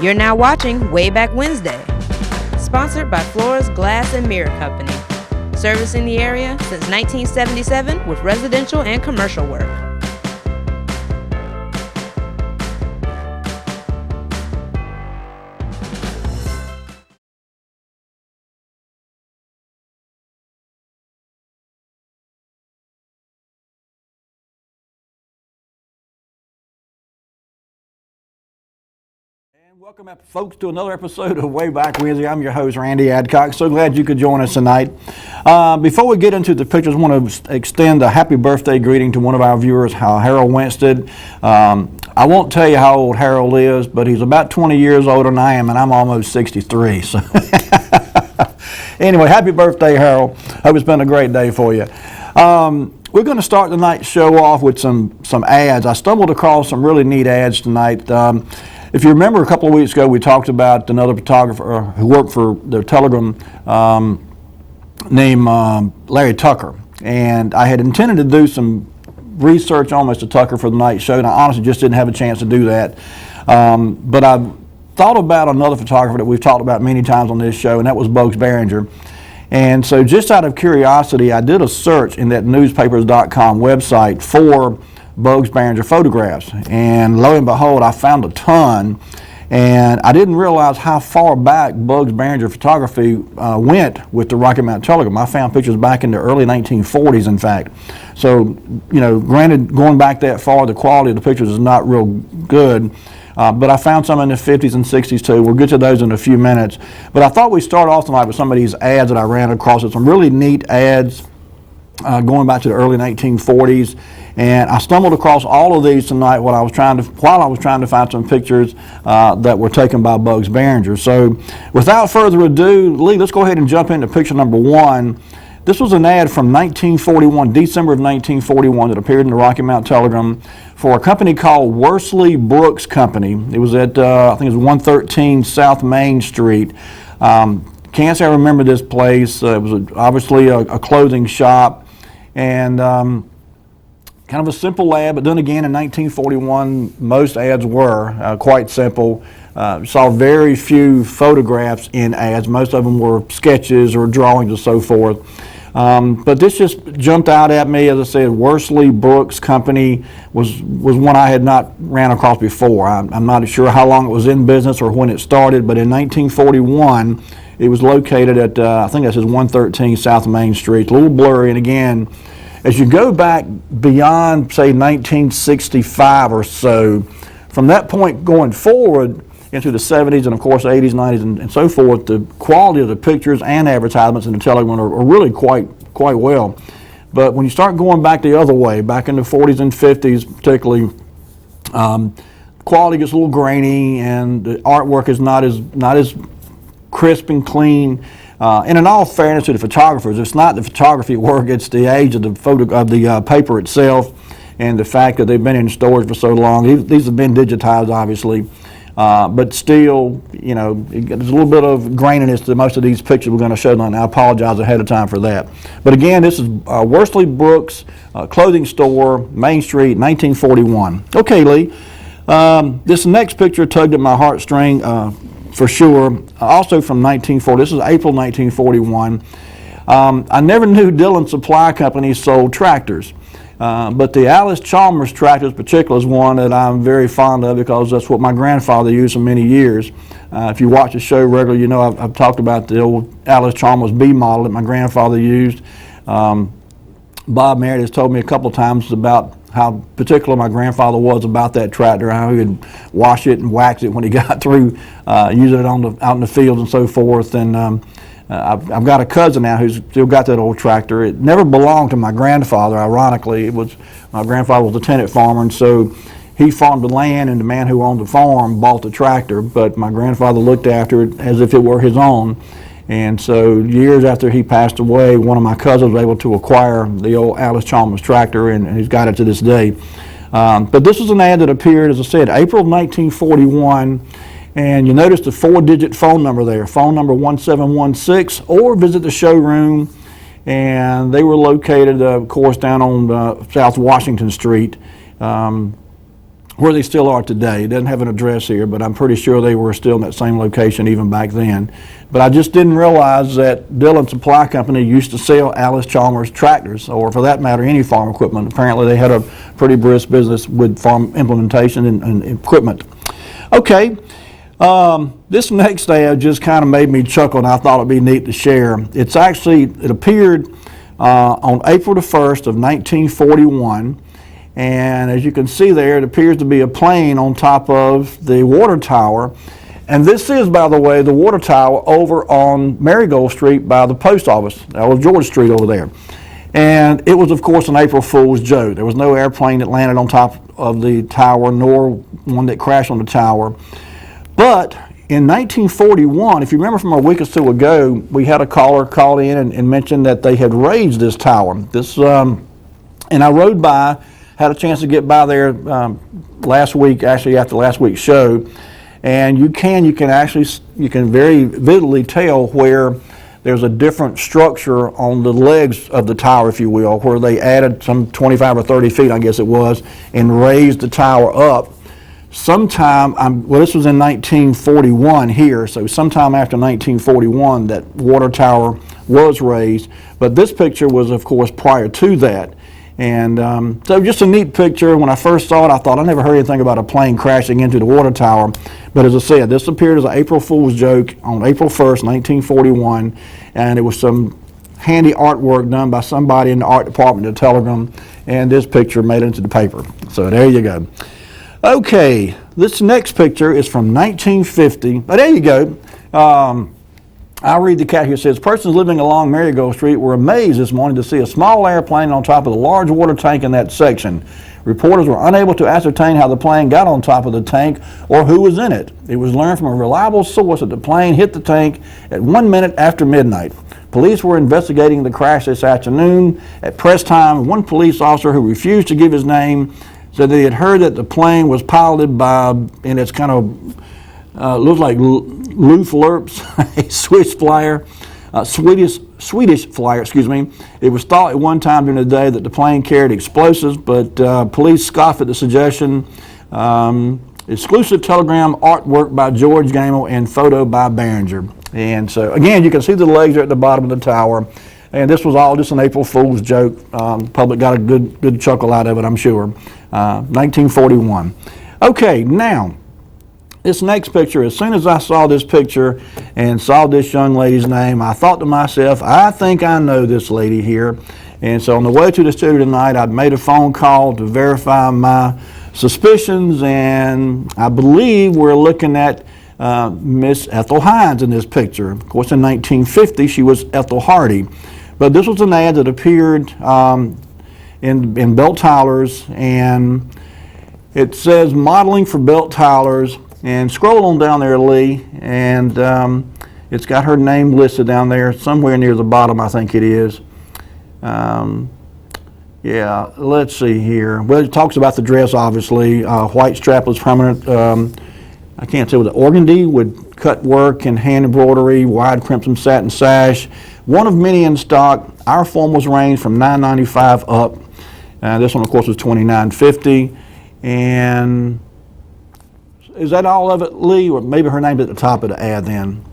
You're now watching Wayback Wednesday, sponsored by Flora's Glass and Mirror Company, servicing the area since 1977 with residential and commercial work. Welcome, folks, to another episode of Wayback Wednesday. I'm your host, Randy Adcock. So glad you could join us tonight. Before we get into the pictures, I want to extend a happy birthday greeting to one of our viewers, Harold Winstead. I won't tell you how old Harold is, but he's about 20 years older than I am, and I'm almost 63. So anyway, happy birthday, Harold. Hope it's been a great day for you. We're going to start tonight's show off with some ads. I stumbled across some really neat ads tonight. If you remember, a couple of weeks ago, we talked about another photographer who worked for the Telegram named Larry Tucker. And I had intended to do some research on Mr. Tucker for the night show, and I honestly just didn't have a chance to do that. But I thought about another photographer that we've talked about many times on this show, and that was Bugs Behringer. And so just out of curiosity, I did a search in that newspapers.com website for Bugs Behringer photographs, and lo and behold, I found a ton, and I didn't realize how far back Bugs Behringer photography went with the Rocky Mountain Telegram. I found pictures back in the early 1940s, in fact. So, you know, granted, going back that far, the quality of the pictures is not real good, but I found some in the 50s and 60s too. We'll get to those in a few minutes. But I thought we'd start off tonight with some of these ads that I ran across. Some really neat ads going back to the early 1940s. And I stumbled across all of these tonight while I was trying to find some pictures that were taken by Bugs Behringer. So without further ado, Lee, let's go ahead and jump into picture number one. This was an ad from 1941, December of 1941, that appeared in the Rocky Mountain Telegram for a company called Worsley Brooks Company. It was at, I think it was 113 South Main Street. Can't say I remember this place. It was obviously a clothing shop, and kind of a simple ad, but then again, in 1941, most ads were quite simple. Saw very few photographs in ads. Most of them were sketches or drawings and so forth. But this just jumped out at me. As I said, Worsley Brooks Company was one I had not ran across before. I'm not sure how long it was in business or when it started, but in 1941, it was located at, I think that says 113 South Main Street. A little blurry, and again, as you go back beyond, say, 1965 or so, from that point going forward into the 70s and, of course, 80s, 90s, and so forth, the quality of the pictures and advertisements in the Telegram are really quite well. But when you start going back the other way, back in the 40s and 50s particularly, quality gets a little grainy, and the artwork is not as crisp and clean. And in all fairness to the photographers, it's not the photography work, it's the age of the paper itself, and the fact that they've been in storage for so long. These have been digitized, obviously, but still, you know, there's a little bit of graininess to most of these pictures we're going to show tonight, and I apologize ahead of time for that. But again, this is Worsley Brooks clothing store, Main Street, 1941. Okay, Lee, this next picture tugged at my heartstring for sure. Also from 1940, this is April 1941. I never knew Dillon Supply Company sold tractors, but the Alice Chalmers tractor in particular is one that I'm very fond of because that's what my grandfather used for many years. If you watch the show regularly, you know I've talked about the old Alice Chalmers B model that my grandfather used. Bob Merritt has told me a couple of times about how particular my grandfather was about that tractor, how he would wash it and wax it when he got through using it out in the fields and so forth. And I've got a cousin now who's still got that old tractor. It never belonged to my grandfather, ironically. My grandfather was a tenant farmer, and so he farmed the land, and the man who owned the farm bought the tractor, but my grandfather looked after it as if it were his own. And so years after he passed away, one of my cousins was able to acquire the old Alice Chalmers tractor, and he's got it to this day. But this was an ad that appeared, as I said, April 1941, and you notice the 4-digit phone number there, phone number 1716, or visit the showroom, and they were located, of course, down on South Washington Street. where they still are today. It doesn't have an address here, but I'm pretty sure they were still in that same location even back then. But I just didn't realize that Dillon Supply Company used to sell Alice Chalmers tractors, or for that matter, any farm equipment. Apparently they had a pretty brisk business with farm implementation and equipment. Okay, this next ad just kind of made me chuckle, and I thought it'd be neat to share. It appeared on April the 1st of 1941. And as you can see there, it appears to be a plane on top of the water tower. And this is, by the way, the water tower over on Marigold Street by the post office. That was George Street over there. And it was, of course, an April Fool's joke. There was no airplane that landed on top of the tower, nor one that crashed on the tower. But in 1941, if you remember from a week or so ago, we had a caller call in and mentioned that they had raised this tower. And I rode by, had a chance to get by there last week, actually after last week's show, and you can very vividly tell where there's a different structure on the legs of the tower, if you will, where they added some 25 or 30 feet, I guess it was, and raised the tower up. This was in 1941 here, so sometime after 1941 that water tower was raised, but this picture was, of course, prior to that. And so just a neat picture. When I first saw it, I thought I never heard anything about a plane crashing into the water tower. But as I said, this appeared as an April Fool's joke on April 1st, 1941. And it was some handy artwork done by somebody in the art department of the Telegram. And this picture made it into the paper. So there you go. Okay, this next picture is from 1950. But there you go. I'll read the cat here. It says, persons living along Marigold Street were amazed this morning to see a small airplane on top of the large water tank in that section. Reporters were unable to ascertain how the plane got on top of the tank or who was in it. It was learned from a reliable source that the plane hit the tank at 1 minute after midnight. Police were investigating the crash this afternoon. At press time, one police officer who refused to give his name said that he had heard that the plane was piloted by, and it's kind of looks like Lou Lurps, a Swedish flyer, excuse me. It was thought at one time during the day that the plane carried explosives, but police scoffed at the suggestion. Exclusive telegram artwork by George Gamel and photo by Behringer. And so, again, you can see the legs are at the bottom of the tower. And this was all just an April Fool's joke. Public got a good chuckle out of it, I'm sure. 1941. Okay, now, this next picture, as soon as I saw this picture and saw this young lady's name, I thought to myself, I think I know this lady here. And so on the way to the studio tonight, I'd made a phone call to verify my suspicions, and I believe we're looking at Miss Ethel Hines in this picture. Of course, in 1950, she was Ethel Hardy. But this was an ad that appeared in Belt Tylers, and it says modeling for Belt Tylers. And scroll on down there, Lee, and it's got her name listed down there somewhere near the bottom, I think it is. Yeah, let's see here. Well, it talks about the dress, obviously. White strapless permanent, I can't say, with the organdy with cut work and hand embroidery, wide crimson satin sash. One of many in stock. Our form was ranged from $9.95 up. This one, of course, was $29.50. And is that all of it, Lee? Or maybe her name's at the top of the ad then.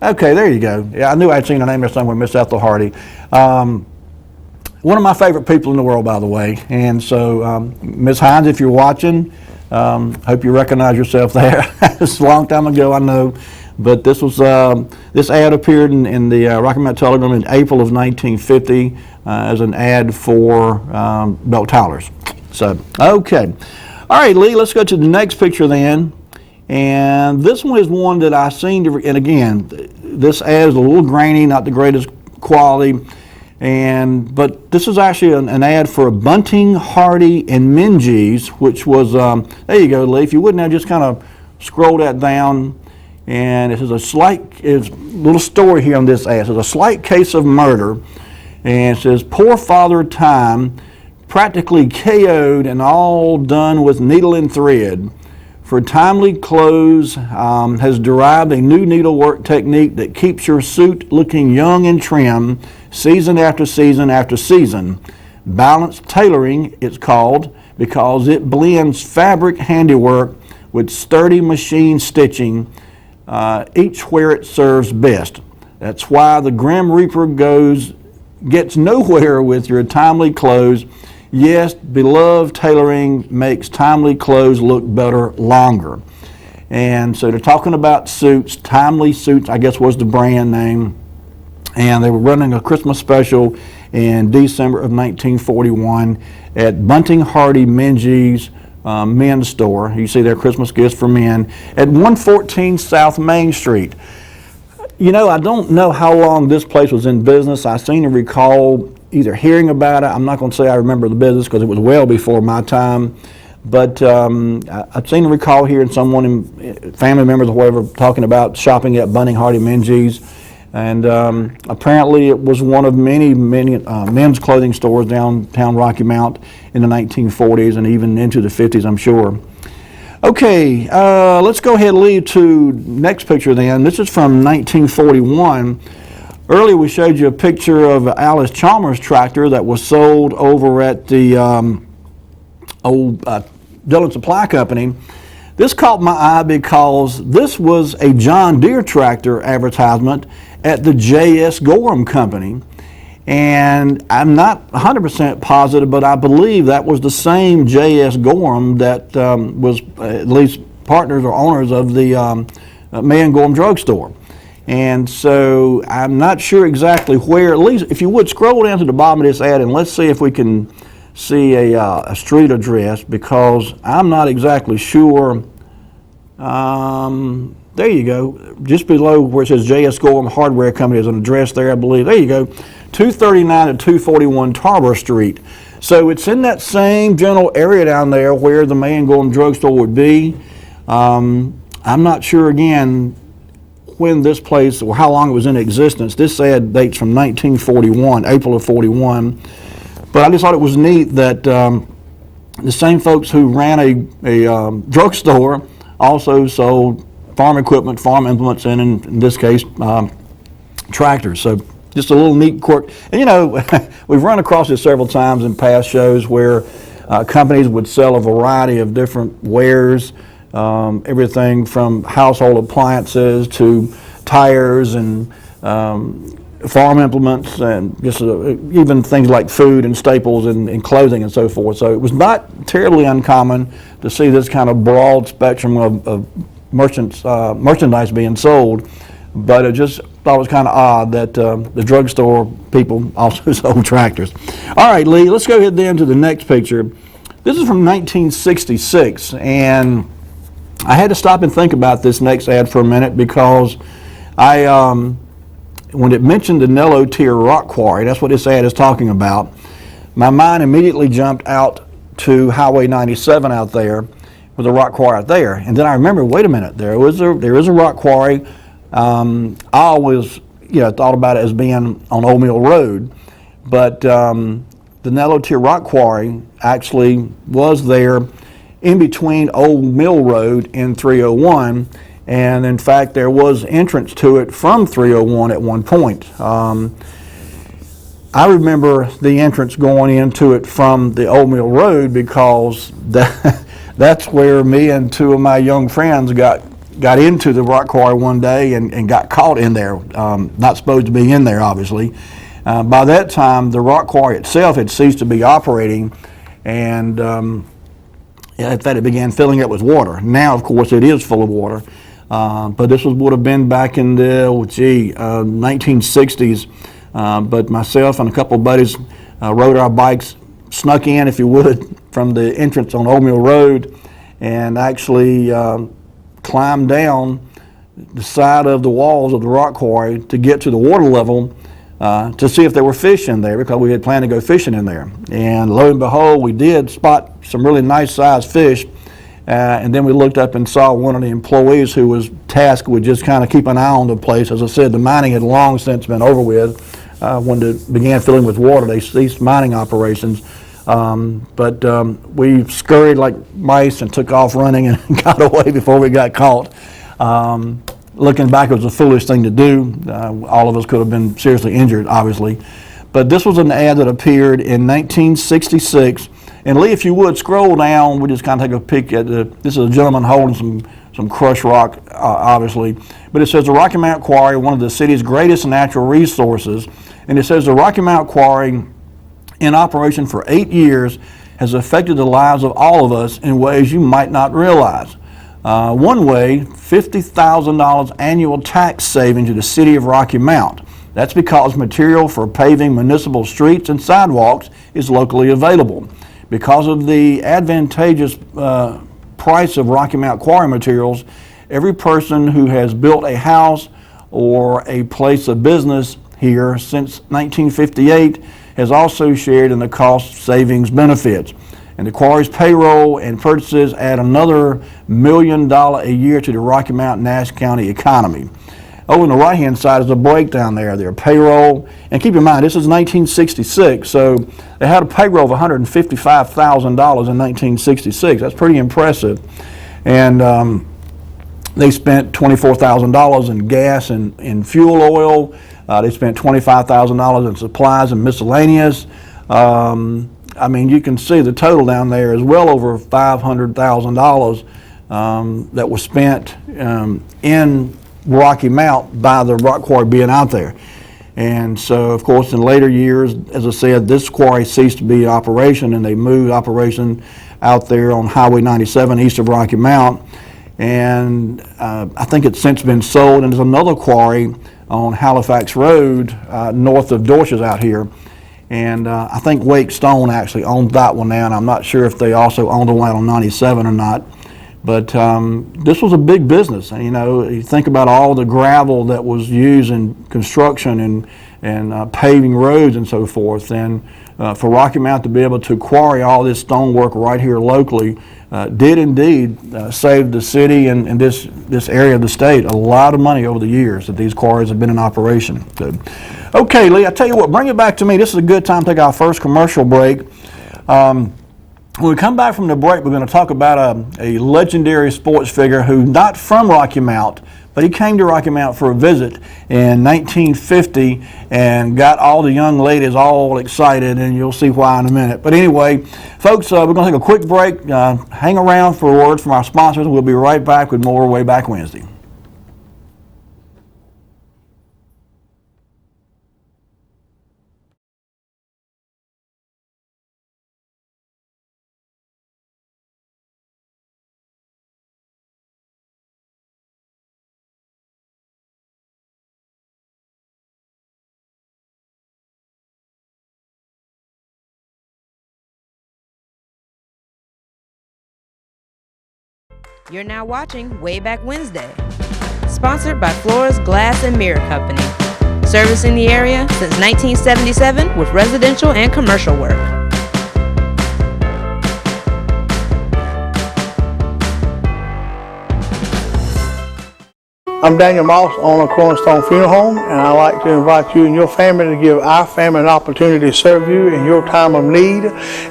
Okay, there you go. Yeah, I knew I'd seen her name there somewhere, Miss Ethel Hardy. One of my favorite people in the world, by the way. And so, Miss Hines, if you're watching, hope you recognize yourself there. It's a long time ago, I know. But this was this ad appeared in the Rocky Mountain Telegram in April of 1950 as an ad for Belt Tylers. So, okay. All right, Lee, let's go to the next picture then. And this one is one that I seen, and again, this ad is a little grainy, not the greatest quality. But this is actually an ad for Bunting, Hardy, and Minges, which was, there you go, Lee. If you would now just kind of scroll that down. And it is a little story here on this ad. It says, a slight case of murder. And it says, poor Father Time, practically KO'd and all done with needle and thread. For timely close has derived a new needlework technique that keeps your suit looking young and trim season after season after season. Balanced tailoring, it's called, because it blends fabric handiwork with sturdy machine stitching, each where it serves best. That's why the Grim Reaper gets nowhere with your timely clothes. Yes, beloved tailoring makes timely clothes look better longer. And so they're talking about suits. Timely Suits, I guess, was the brand name. And they were running a Christmas special in December of 1941 at Bunting Hardy Minji's men's store. You see their Christmas gifts for men at 114 South Main Street. You know, I don't know how long this place was in business. I seem to recall either hearing about it. I'm not going to say I remember the business because it was well before my time. But I seem to recall hearing someone, family members or whatever, talking about shopping at Bunting Hardy Minji's. And apparently it was one of many men's clothing stores downtown Rocky Mount in the 1940s and even into the 50s, I'm sure. Okay, let's go ahead and lead to next picture then. This is from 1941. Earlier we showed you a picture of Alice Chalmers tractor that was sold over at the old Dillon Supply Company. This caught my eye because this was a John Deere tractor advertisement at the J.S. Gorham Company. And I'm not 100% positive, but I believe that was the same J.S. Gorham that was at least partners or owners of the May and Gorham drugstore. And so I'm not sure exactly where. At least if you would scroll down to the bottom of this ad and let's see if we can see a street address, because I'm not exactly sure. There you go. Just below where it says J.S. Gorham Hardware Company is an address there, I believe. There you go. 239 and 241 Tarboro Street. So it's in that same general area down there where the May and Gorham drugstore would be. I'm not sure, again, when this place or how long it was in existence. This ad dates from 1941, April of 41. But I just thought it was neat that the same folks who ran a drugstore also sold farm equipment, farm implements, and in this case, tractors. So just a little neat quirk. And you know, we've run across this several times in past shows where companies would sell a variety of different wares, everything from household appliances to tires and farm implements, and just even things like food and staples and clothing and so forth. So it was not terribly uncommon to see this kind of broad spectrum of merchandise being sold, but I just thought it was kind of odd that the drugstore people also sold tractors. All right, Lee, let's go ahead then to the next picture. This is from 1966, and I had to stop and think about this next ad for a minute because when it mentioned the Nello Tier Rock Quarry, that's what this ad is talking about, my mind immediately jumped out to Highway 97 out there with a rock quarry out there. And then I remember, wait a minute, there is a rock quarry. I always thought about it as being on Old Mill Road, but the Nello Tier Rock Quarry actually was there in between Old Mill Road and 301. And in fact, there was entrance to it from 301 at one point. I remember the entrance going into it from the Old Mill Road because that's where me and two of my young friends got into the rock quarry one day and got caught in there. Not supposed to be in there, obviously. By that time, the rock quarry itself had ceased to be operating, and in fact, it began filling up with water. Now, of course, it is full of water. But this would have been back in the 1960s. But myself and a couple of buddies rode our bikes, snuck in, if you would, from the entrance on Old Mill Road, and actually climbed down the side of the walls of the rock quarry to get to the water level to see if there were fish in there, because we had planned to go fishing in there. And lo and behold, we did spot some really nice sized fish. And then we looked up and saw one of the employees who was tasked with just kind of keep an eye on the place. As I said, the mining had long since been over with. When it began filling with water, they ceased mining operations. But we scurried like mice and took off running and got away before we got caught. Looking back, it was a foolish thing to do. All of us could have been seriously injured, obviously. But this was an ad that appeared in 1966 And Lee, if you would, scroll down. We just kind of take a peek at this is a gentleman holding some crushed rock, obviously. But it says the Rocky Mount Quarry, one of the city's greatest natural resources. And it says the Rocky Mount Quarry, in operation for 8 years, has affected the lives of all of us in ways you might not realize. One way, $50,000 annual tax savings to the city of Rocky Mount. That's because material for paving municipal streets and sidewalks is locally available. Because of the advantageous price of Rocky Mount Quarry materials, every person who has built a house or a place of business here since 1958 has also shared in the cost savings benefits. And the quarry's payroll and purchases add another $1 million a year to the Rocky Mount and Nash County economy. Over on the right-hand side is a breakdown there. Their payroll, and keep in mind, this is 1966, so they had a payroll of $155,000 in 1966. That's pretty impressive. And they spent $24,000 in gas and fuel oil. They spent $25,000 in supplies and miscellaneous. I mean, you can see the total down there is well over $500,000 that was spent in Rocky Mount by the rock quarry being out there. And so, of course, in later years, as I said, this quarry ceased to be in operation, and they moved operation out there on Highway 97 east of Rocky Mount. And I think it's since been sold, and there's another quarry on Halifax Road north of Dorchester out here. And I think Wake Stone actually owns that one now, and I'm not sure if they also own the one on 97 or not. But this was a big business. And, you know, you think about all the gravel that was used in construction and paving roads and so forth. And for Rocky Mount to be able to quarry all this stonework right here locally did indeed save the city and this area of the state a lot of money over the years that these quarries have been in operation. So, okay, Lee, I tell you what, bring it back to me. This is a good time to take our first commercial break. When we come back from the break, we're going to talk about a legendary sports figure who's not from Rocky Mount, but he came to Rocky Mount for a visit in 1950 and got all the young ladies all excited, and you'll see why in a minute. But anyway, folks, we're going to take a quick break. Hang around for words from our sponsors. We'll be right back with more Wayback Wednesday. You're now watching Wayback Wednesday, sponsored by Flora's Glass and Mirror Company, servicing the area since 1977 with residential and commercial work. I'm Daniel Moss, owner of Cornerstone Funeral Home, and I'd like to invite you and your family to give our family an opportunity to serve you in your time of need.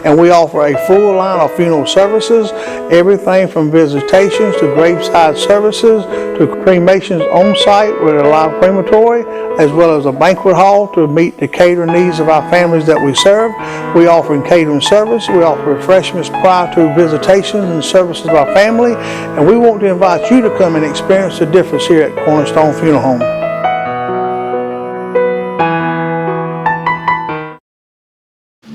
And we offer a full line of funeral services, everything from visitations to graveside services to cremations on site with a live crematory, as well as a banquet hall to meet the catering needs of our families that we serve. We offer catering service. We offer refreshments prior to visitations and services of our family. And we want to invite you to come and experience the difference here at Cornerstone Funeral Home.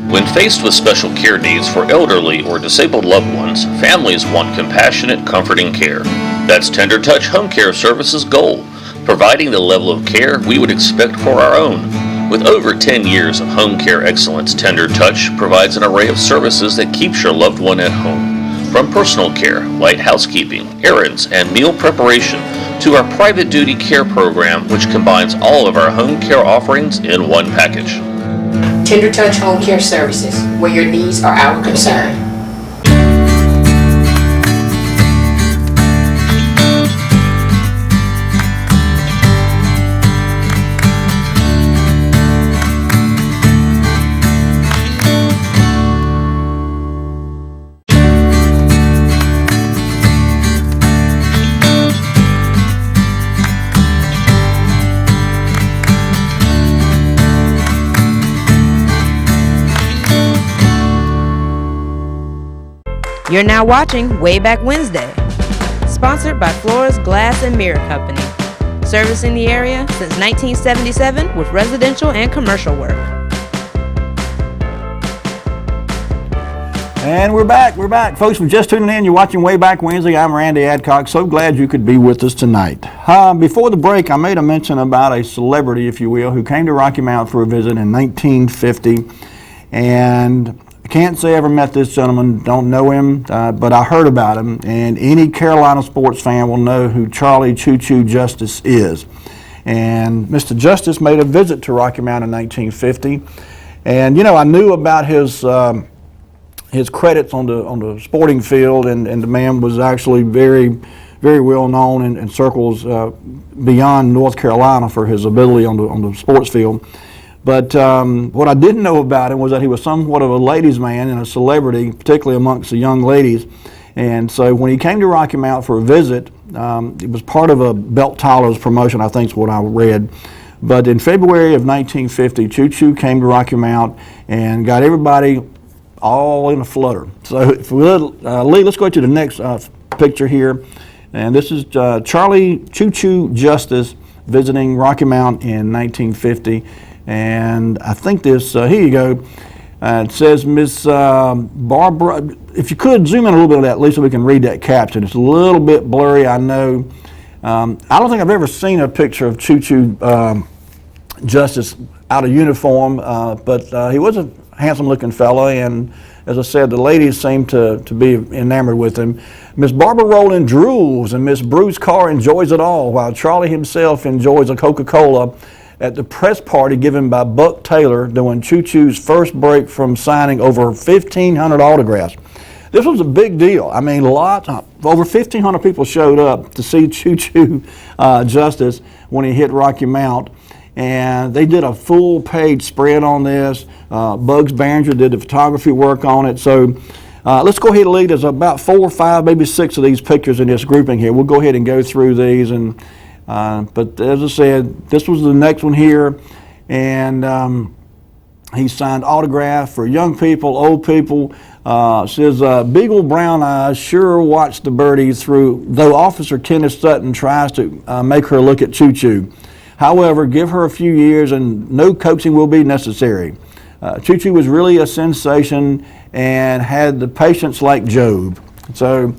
When faced with special care needs for elderly or disabled loved ones, families want compassionate, comforting care. That's Tender Touch Home Care Services' goal, providing the level of care we would expect for our own. With over 10 years of home care excellence, Tender Touch provides an array of services that keeps your loved one at home. From personal care, light housekeeping, errands, and meal preparation, to our private duty care program, which combines all of our home care offerings in one package. Tender Touch Home Care Services, where your needs are our concern. You're now watching Wayback Wednesday, sponsored by Flores Glass and Mirror Company, servicing the area since 1977 with residential and commercial work. And we're back. Folks, we're just tuning in. You're watching Wayback Wednesday. I'm Randy Adcock. So glad you could be with us tonight. Before the break, I made a mention about a celebrity, if you will, who came to Rocky Mount for a visit in 1950. And I can't say I ever met this gentleman, don't know him, but I heard about him. And any Carolina sports fan will know who Charlie Choo Choo Justice is. And Mr. Justice made a visit to Rocky Mount in 1950. And, you know, I knew about his credits on the sporting field, and the man was actually very, very well known in circles beyond North Carolina for his ability on the sports field. But what I didn't know about him was that he was somewhat of a ladies' man and a celebrity, particularly amongst the young ladies. And so when he came to Rocky Mount for a visit, it was part of a Belt Tyler's promotion, I think is what I read. But in February of 1950, Choo Choo came to Rocky Mount and got everybody all in a flutter. So if we Lee, let's go to the next picture here. And this is Charlie Choo Choo Justice visiting Rocky Mount in 1950. And I think this, here you go. It says Miss Barbara, if you could zoom in a little bit of that, at least so we can read that caption. It's a little bit blurry, I know. I don't think I've ever seen a picture of Choo Choo Justice out of uniform, but he was a handsome-looking fella, and as I said, the ladies seem to be enamored with him. Miss Barbara Rowland drools, and Miss Bruce Carr enjoys it all, while Charlie himself enjoys a Coca-Cola at the press party given by Buck Taylor during Choo Choo's first break from signing over 1,500 autographs. This was a big deal. I mean, over 1,500 people showed up to see Choo Choo Justice when he hit Rocky Mount. And they did a full-page spread on this. Bugs Barringer did the photography work on it. So let's go ahead and lead. There's about 4 or 5, maybe 6 of these pictures in this grouping here. We'll go ahead and go through these. But as I said, this was the next one here. And he signed autographs for young people, old people. Says, big old brown eyes sure watch the birdies through, though Officer Kenneth Sutton tries to make her look at Choo Choo. However, give her a few years and no coaxing will be necessary. Choo Choo was really a sensation and had the patience like Job. So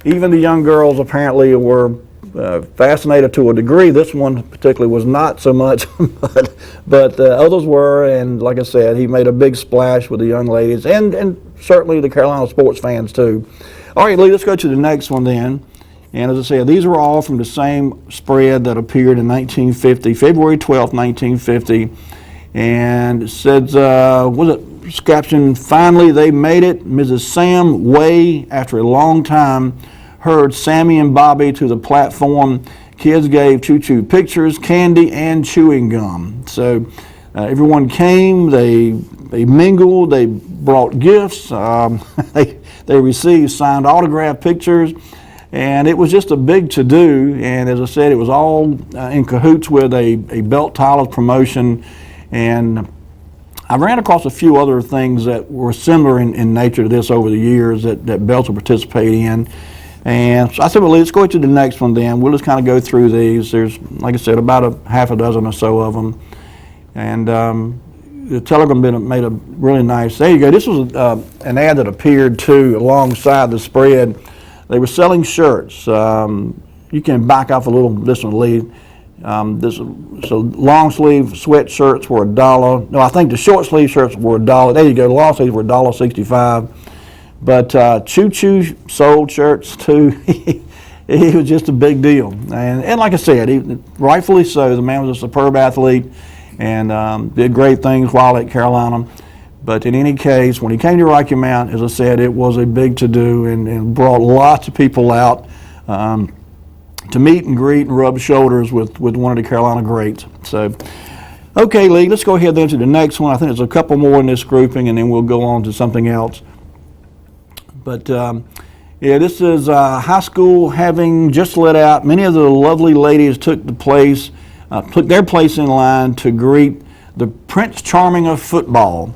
even the young girls apparently were fascinated to a degree. This one particularly was not so much, but others were. And like I said, he made a big splash with the young ladies and certainly the Carolina sports fans too. All right, Lee, let's go to the next one then. And as I said, these were all from the same spread that appeared in 1950, February 12th, 1950. And it says, was it captioned, finally they made it. Mrs. Sam Way, after a long time, heard Sammy and Bobby to the platform. Kids gave Choo Choo pictures, candy, and chewing gum. So everyone came, they mingled, they brought gifts, they received signed autograph pictures. And it was just a big to-do, and as I said, it was all in cahoots with a Belt Tyler's promotion. And I ran across a few other things that were similar in nature to this over the years that Belts will participate in. And so I said, well, let's go to the next one then. We'll just kind of go through these. There's, like I said, about a half a dozen or so of them. And the Telegram made a really nice, there you go. This was an ad that appeared too alongside the spread. They were selling shirts. You can back off a little, this one, Lee. So long sleeve sweatshirts were $1. No, I think the short sleeve shirts were $1. There you go, the long sleeves were $1.65. But Choo Choo sold shirts too. He was just a big deal. And like I said, rightfully so, the man was a superb athlete and did great things while at Carolina. But in any case, when he came to Rocky Mount, as I said, it was a big to-do and brought lots of people out to meet and greet and rub shoulders with one of the Carolina greats. So, okay, Lee, let's go ahead then to the next one. I think there's a couple more in this grouping, and then we'll go on to something else. But, yeah, this is high school having just let out. Many of the lovely ladies took their place in line to greet the Prince Charming of football.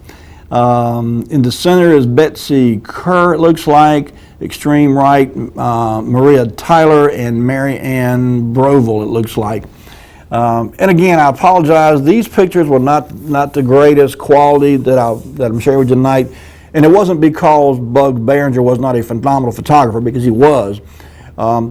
In the center is Betsy Kerr, it looks like. Extreme right, Maria Tyler and Mary Ann Broville, it looks like. And again, I apologize. These pictures were not the greatest quality that I'm sharing with you tonight. And it wasn't because Bugs Behringer was not a phenomenal photographer, because he was.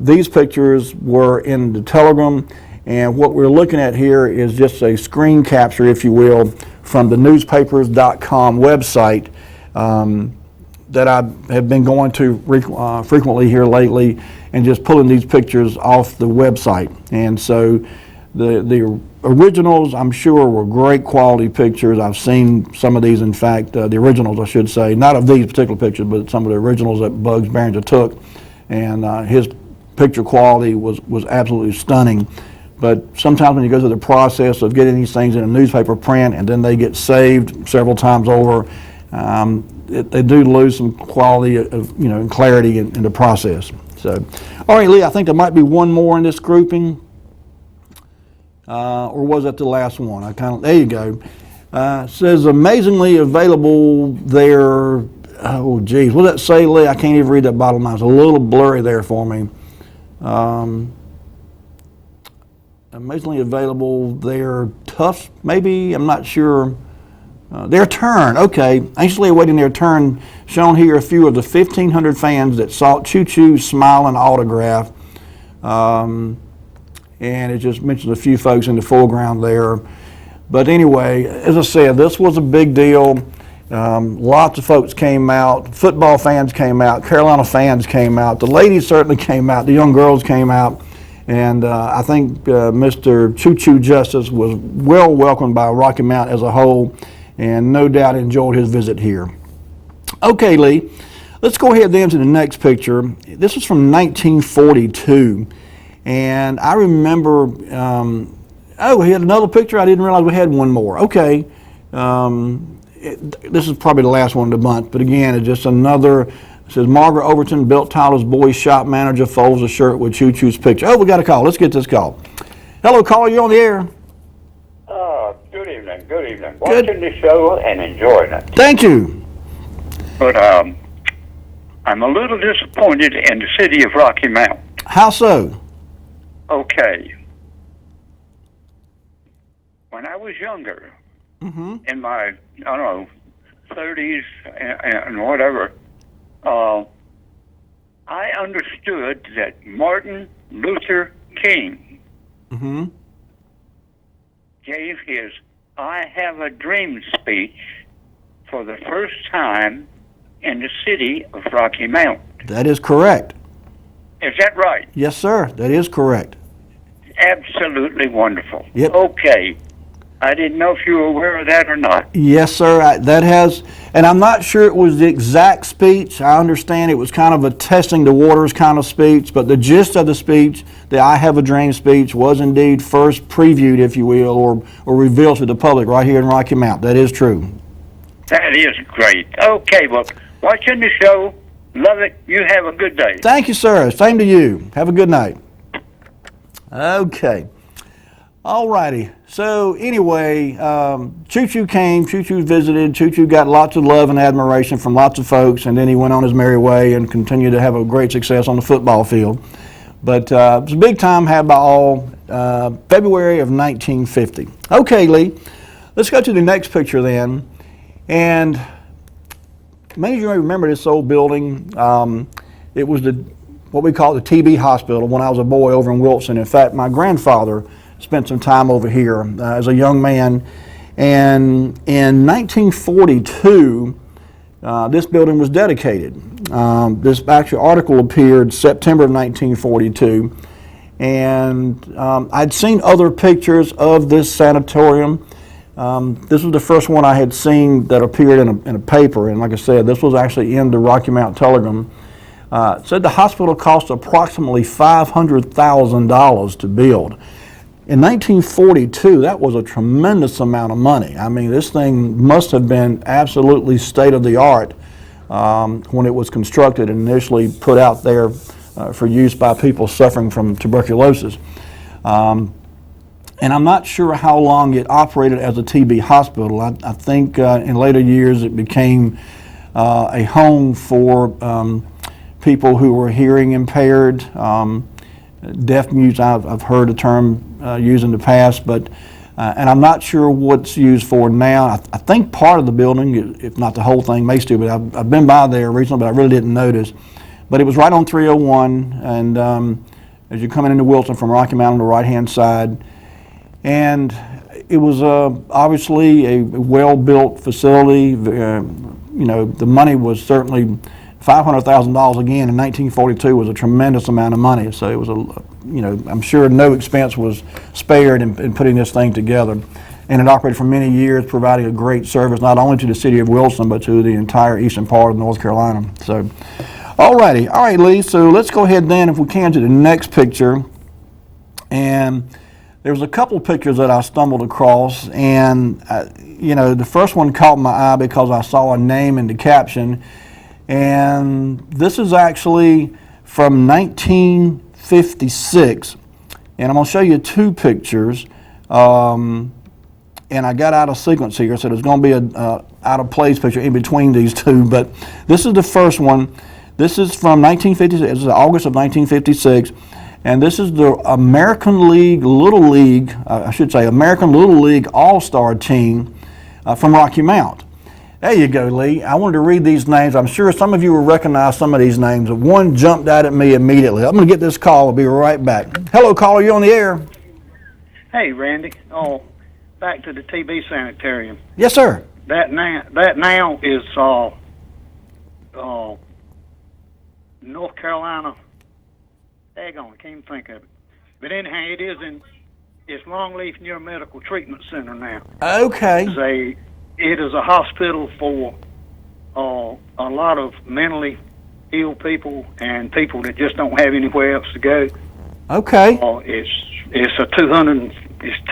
These pictures were in the Telegram, and what we're looking at here is just a screen capture, if you will, from the newspapers.com website that I have been going to frequently here lately, and just pulling these pictures off the website. And so the originals, I'm sure, were great quality pictures. I've seen some of these, in fact, the originals, I should say, not of these particular pictures, but some of the originals that Bugs Behringer took. And his picture quality was absolutely stunning. But sometimes when you go through the process of getting these things in a newspaper print and then they get saved several times over, they do lose some quality of, and clarity in the process. So, all right, Lee, I think there might be one more in this grouping. Or was that the last one? There you go. It says amazingly available there. Oh, geez. What does that say, Lee? I can't even read that bottom line. It's a little blurry there for me. Amazingly available there. Tufts, maybe? I'm not sure. Their turn. Okay. Anxiously awaiting their turn. Shown here a few of the 1,500 fans that sought Choo Choo's smiling autograph. And it just mentions a few folks in the foreground there. But anyway, as I said, this was a big deal. Lots of folks came out. Football fans came out. Carolina fans came out. The ladies certainly came out. The young girls came out. And I think Mr. Choo Choo Justice was well welcomed by Rocky Mount as a whole, and no doubt enjoyed his visit here. Okay, Lee, let's go ahead then to the next picture. This is from 1942. And I remember, we had another picture. I didn't realize we had one more. Okay. This is probably the last one of the month, but again, it's just another. It says Margaret Overton, Bill Tyler's boy shop manager, folds a shirt with Choo Choo's picture. Oh, we got a call. Let's get this call. Hello, caller. You're on the air. Good evening. Good evening. Watching the show and enjoying it. Thank you. But I'm a little disappointed in the city of Rocky Mount. How so? Okay. When I was younger, in my, 30s and whatever, I understood that Martin Luther King gave his I Have a Dream speech for the first time in the city of Rocky Mount. That is correct. Is that right? Yes, sir. That is correct. Absolutely wonderful. Yep. Okay. I didn't know if you were aware of that or not. Yes, sir. That has, and I'm not sure it was the exact speech. I understand it was kind of a testing the waters kind of speech, but the gist of the speech, the I Have a Dream speech, was indeed first previewed, if you will, or revealed to the public right here in Rocky Mount. That is true. That is great. Okay, well, watching the show, love it. You have a good day. Thank you, sir. Same to you. Have a good night. Okay. All righty. So anyway, Choo Choo came, Choo Choo visited, Choo Choo got lots of love and admiration from lots of folks, and then he went on his merry way and continued to have a great success on the football field. But it was a big time had by all, February of 1950. Okay, Lee, let's go to the next picture then. And many of you may remember this old building. It was what we call the TB hospital when I was a boy over in Wilson. In fact, my grandfather spent some time over here as a young man. And in 1942, this building was dedicated. This actual article appeared September of 1942. And I'd seen other pictures of this sanatorium. This was the first one I had seen that appeared in a paper. And like I said, this was actually in the Rocky Mount Telegram. It said the hospital cost approximately $500,000 to build. In 1942, that was a tremendous amount of money. I mean, this thing must have been absolutely state-of-the-art when it was constructed and initially put out there for use by people suffering from tuberculosis. And I'm not sure how long it operated as a TB hospital. I think in later years it became a home for people who were hearing impaired, deaf mutes. I've heard the term used in the past, but and I'm not sure what's used for now. I think part of the building, if not the whole thing, may still, but I've been by there recently, but I really didn't notice. But it was right on 301, and as you're coming into Wilson from Rocky Mount on the right-hand side, and it was obviously a well-built facility. You know, the money was certainly $500,000 again in 1942 was a tremendous amount of money. So it was I'm sure no expense was spared in putting this thing together. And it operated for many years, providing a great service not only to the city of Wilson, but to the entire eastern part of North Carolina. So, all right, Lee. So let's go ahead then, if we can, to the next picture. And there was a couple of pictures that I stumbled across, and the first one caught my eye because I saw a name in the caption. And this is actually from 1956, and I'm going to show you two pictures. And I got out of sequence here, so there's going to be a out of place picture in between these two. But this is the first one. This is from 1956. This is August of 1956, and this is the American Little League All-Star team from Rocky Mount. There you go, Lee. I wanted to read these names. I'm sure some of you will recognize some of these names. One jumped out at me immediately. I'm going to get this call. I'll be right back. Hello, caller. You on the air? Hey, Randy. Oh, back to the TB sanitarium. Yes, sir. That now is North Carolina. Daggone, I can't even think of it. But anyhow, it's Longleaf Neuromedical Treatment Center now. Okay. It is a hospital for a lot of mentally ill people and people that just don't have anywhere else to go. Okay. It's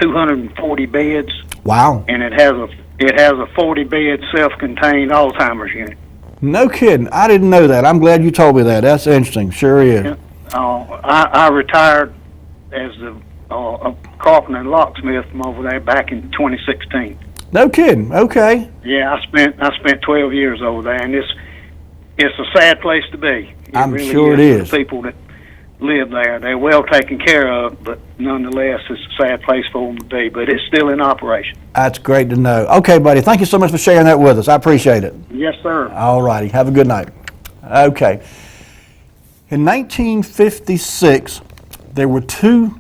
240 beds. Wow. And it has a 40-bed self-contained Alzheimer's unit. No kidding. I didn't know that. I'm glad you told me that. That's interesting. Sure is. I retired as a carpenter and locksmith from over there back in 2016. No kidding. Okay. Yeah, I spent 12 years over there, and it's a sad place to be. I'm sure it is. The people that live there, they're well taken care of, but nonetheless, it's a sad place for them to be. But it's still in operation. That's great to know. Okay, buddy. Thank you so much for sharing that with us. I appreciate it. Yes, sir. All righty. Have a good night. Okay. In 1956, there were two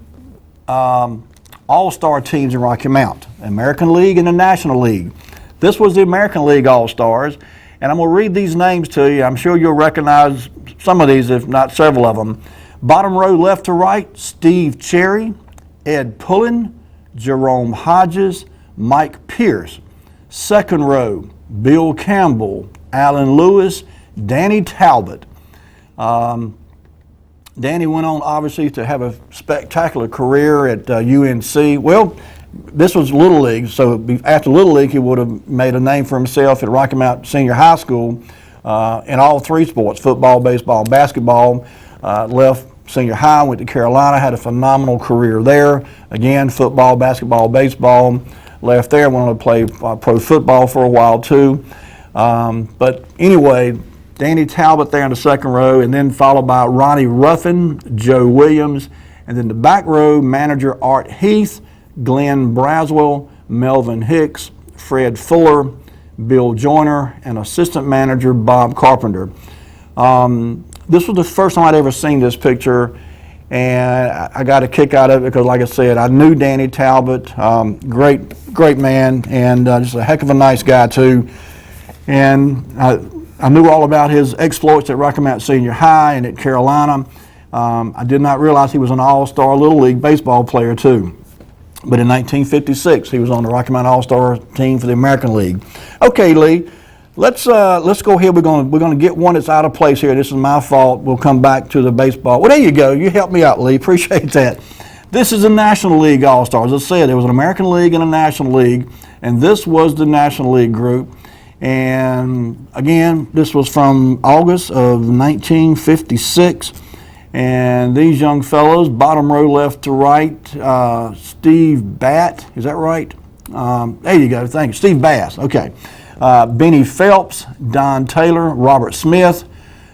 All-Star teams in Rocky Mount, American League and the National League. This was the American League All-Stars, and I'm going to read these names to you. I'm sure you'll recognize some of these, if not several of them. Bottom row left to right, Steve Cherry, Ed Pullen, Jerome Hodges, Mike Pierce. Second row, Bill Campbell, Alan Lewis, Danny Talbot. Danny went on, obviously, to have a spectacular career at UNC. Well, this was Little League, so after Little League, he would have made a name for himself at Rocky Mount Senior High School in all three sports, football, baseball, and basketball. Left senior high, went to Carolina, had a phenomenal career there. Again, football, basketball, baseball. Left there, went on to play pro football for a while, too. But anyway, Danny Talbot there in the second row, and then followed by Ronnie Ruffin, Joe Williams, and then the back row, manager Art Heath, Glenn Braswell, Melvin Hicks, Fred Fuller, Bill Joyner, and assistant manager Bob Carpenter. This was the first time I'd ever seen this picture, and I got a kick out of it because, like I said, I knew Danny Talbot, great man, and just a heck of a nice guy, too. And I knew all about his exploits at Rocky Mount Senior High and at Carolina. I did not realize he was an All-Star Little League baseball player, too. But in 1956, he was on the Rocky Mount All-Star team for the American League. Okay, Lee, let's go ahead. We're going to get one that's out of place here. This is my fault. We'll come back to the baseball. Well, there you go. You helped me out, Lee. Appreciate that. This is the National League All-Stars. As I said, there was an American League and a National League, and this was the National League group. And again, this was from August of 1956. And these young fellows, bottom row left to right, Steve Batt, is that right? There you go, thank you, Steve Bass, okay. Benny Phelps, Don Taylor, Robert Smith.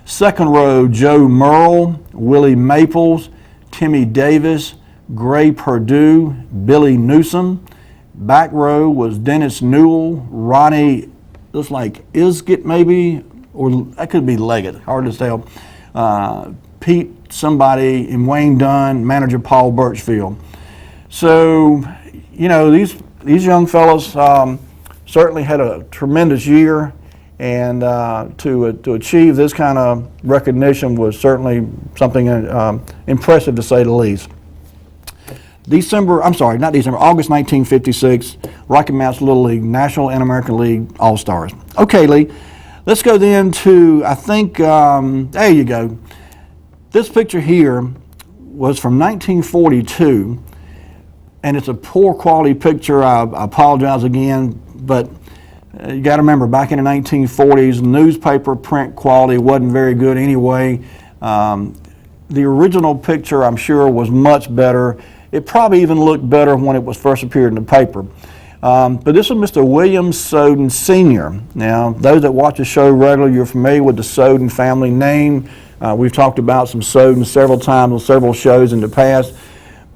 Second row, Joe Merle, Willie Maples, Timmy Davis, Gray Perdue, Billy Newsom. Back row was Dennis Newell, Ronnie, looks like Isgett maybe, or that could be Leggett, hard to tell. Pete somebody, and Wayne Dunn, manager Paul Birchfield. So, you know, these young fellows certainly had a tremendous year, and to achieve this kind of recognition was certainly something impressive to say the least. August 1956, Rocky Mountain Little League, National and American League All-Stars. Okay, Lee, let's go then to, I think, there you go. This picture here was from 1942, and it's a poor quality picture. I apologize again, but you got to remember, back in the 1940s, newspaper print quality wasn't very good anyway. The original picture, I'm sure, was much better. It probably even looked better when it was first appeared in the paper. But this is Mr. William Soden Sr. Now, those that watch the show regularly, you're familiar with the Soden family name. We've talked about some Sodens several times on several shows in the past.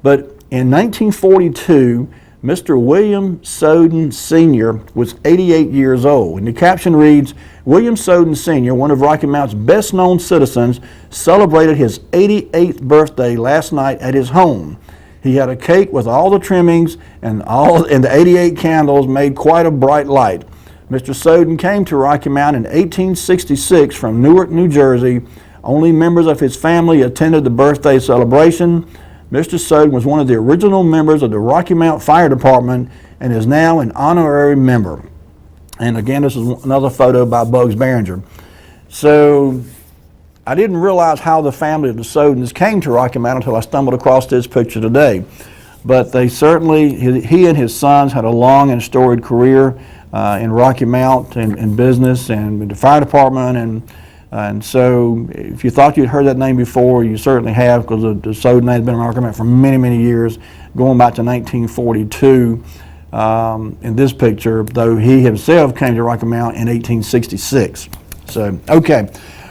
But in 1942, Mr. William Soden Sr. was 88 years old. And the caption reads, William Soden Sr., one of Rocky Mountain's best-known citizens, celebrated his 88th birthday last night at his home. He had a cake with all the trimmings, and the 88 candles made quite a bright light. Mr. Soden came to Rocky Mountain in 1866 from Newark, New Jersey. Only members of his family attended the birthday celebration. Mr. Soden was one of the original members of the Rocky Mountain Fire Department and is now an honorary member. And again, this is another photo by Bugs Behringer. So I didn't realize how the family of the Sodens came to Rocky Mountain until I stumbled across this picture today. But they certainly, he and his sons had a long and storied career in Rocky Mountain in business and in the fire department. And so if you thought you'd heard that name before, you certainly have, because the Soden name has been in Rocky Mountain for many, many years, going back to 1942 in this picture, though he himself came to Rocky Mountain in 1866. So, okay.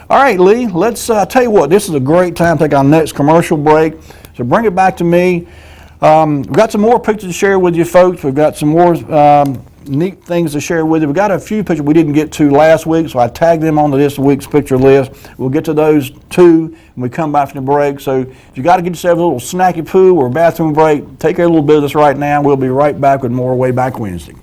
All right, Lee, let's tell you what, this is a great time to take our next commercial break. So bring it back to me. We've got some more pictures to share with you folks. We've got some more neat things to share with you. We've got a few pictures we didn't get to last week, so I tagged them onto this week's picture list. We'll get to those too when we come back from the break. So if you got to get yourself a little snacky poo or bathroom break, take care of a little business right now. We'll be right back with more Wayback Wednesday.